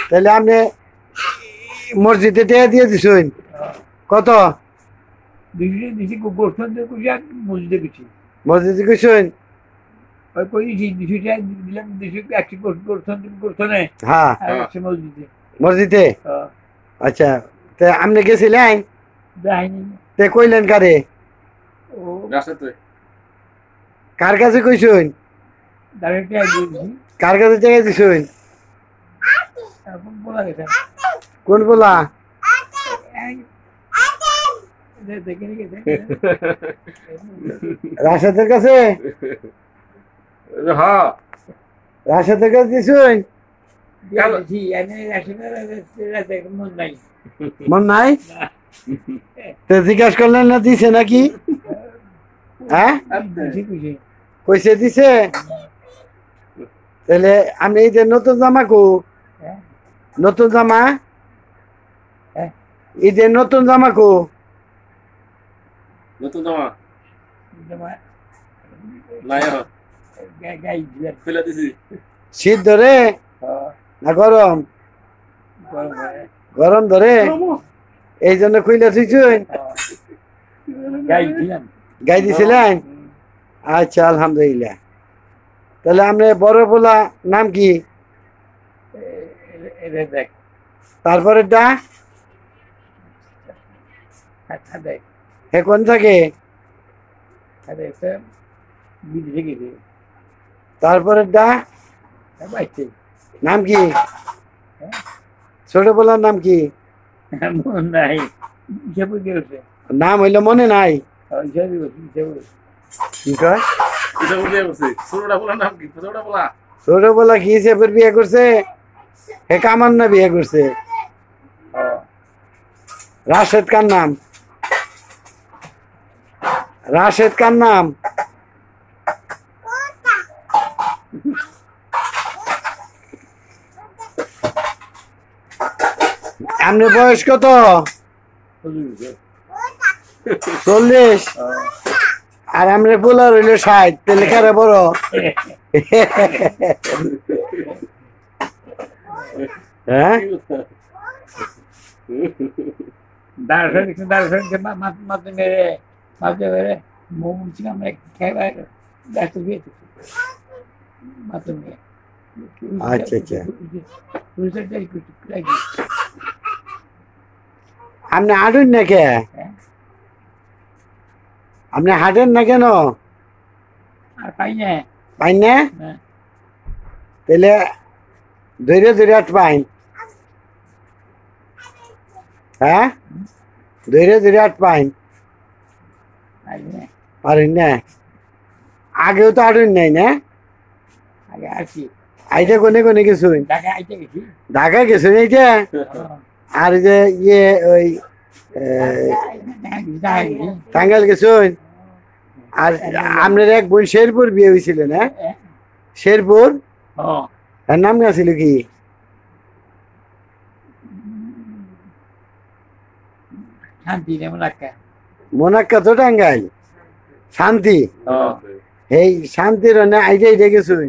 তাহলে আপনি মসজিদে টেয়া দিয়ে দিছেন কত? মসজিদে কইছেন? হ্যাঁ মসজিদে। আচ্ছা তা আপনি গেছিলেন? তে কইলেন কারে? কার কাছে কইছেন? কার কাছে টাকা দিছেন? কোন বলা? রাশেদের কাছে? রাশেদের কাছে দিছেন? মন নাই? জিজ্ঞাসা করলেন না দিছে নাকি? হ্যাঁ কইছে দিছে। তাহলে আমি এই যে নতুন জামা কো, নতুন জামা ঈদের নতুন জামা কো? নতুন জামা শীত ধরে না গরম? গরম ধরে এই জন্য খুইলা থুইছেন? গাই দিছিলেন? আচ্ছা আলহামদুলিল্লাহ। তাহলে আপনি বড় পোলা নাম কি? তারপরে ডা কোন থাকে? তারপরে ডা নাম কি? ছোট পোলার নাম কি? নাম হইলো মনে নাই? কি কয়? ছোট পোলা কি হিসেবে বিয়ে করছে? হে কামান না বিয়ে করছে? রাশেদ কার নাম? রাশেদ কার নাম? আপনার বয়স কত? 40। আর আমরা পোলার হইলো 60। তাহলে কারে বড়? হ্যাঁ আচ্ছা আচ্ছা। আপনি হাঁটুন না কে? আপনি হাঁটেন না কেন? পাই না? তাহলে ধৈর্য ধৈর্য হাঁট পাইন। হ্যাঁ ধৈর্য ধৈর্য হাঁট পাইন পারেন না? আগেও তো হাঁটুন নাই না? আইটা কোনে কোনে গেছুন? ঢাকা গেছুন এইটা? আর যে ইয়ে ওই টাঙ্গাইল গেছুন? আর আপনার এক বোন শেরপুর বিয়ে হয়েছিল না? শেরপুর তার নাম ছিল কি? মোনাক্কা তো টাঙ্গাইল। শান্তি এই শান্তির আইজে আইজে গেছুন?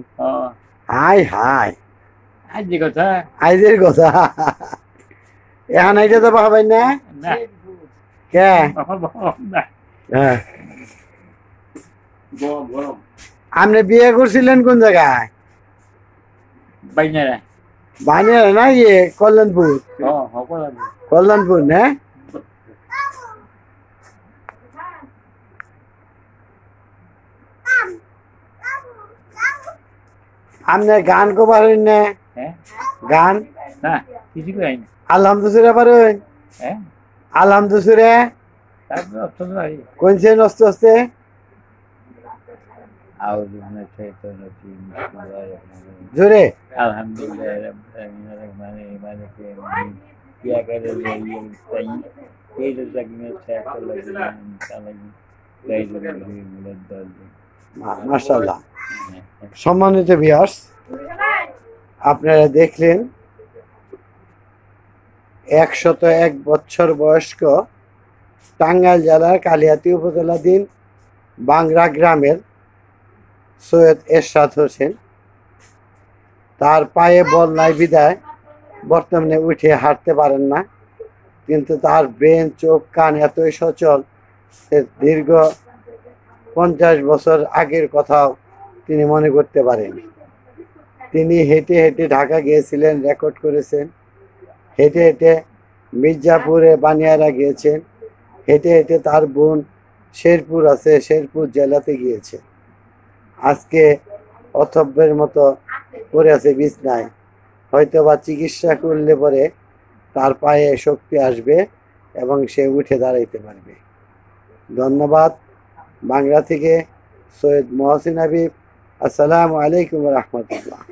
হাই হাই আইজের কথা এখন আইটা তো পাবেন না? কে? হ্যাঁ আপনি বিয়ে করছিলেন কোন জায়গায়? বানিয়ারা না ইয়ে কল্যাণপুর? কল্যাণপুর না? আপনি গান কো পারেন না? গান আলহামদুলিল্লাহ পারেন? আলহামদুলিল্লাহ কোন সে নষ্ট হচ্ছে? জোরে মাশাআল্লাহ। সম্মানিত ভিউয়ার্স, আপনারা দেখলেন 101 বছর বয়স্ক টাঙ্গাইল জেলার কালিহাতী উপজেলাধীন বাংরা গ্রামের সৈয়দ এরশাদ হোসেন তার পায়ে বল নাই বিদায় বর্তমানে উঠে হাঁটতে পারেন না, কিন্তু তার ব্রেন, চোখ, কান এতই সচল যে দীর্ঘ 50 বছর আগের কথাও তিনি মনে করতে পারেন। তিনি হেঁটে হেঁটে ঢাকা গিয়েছিলেন, রেকর্ড করেছেন। হেঁটে হেঁটে মির্জাপুরে বানিয়ারা গিয়েছেন। হেঁটে হেঁটে তার বোন শেরপুর আছে, শেরপুর জেলাতে গিয়েছে। আজকে অথব্যের মতো পড়ে আছে বিছনায়। হয়তো বা চিকিৎসা করলে পরে তার পায়ে শক্তি আসবে এবং সে উঠে দাঁড়াইতে পারবে। ধন্যবাদ। বাংলা থেকে সৈয়দ মহসিন হাবিব। আসসালামু আলাইকুম রহমতুল্লাহ।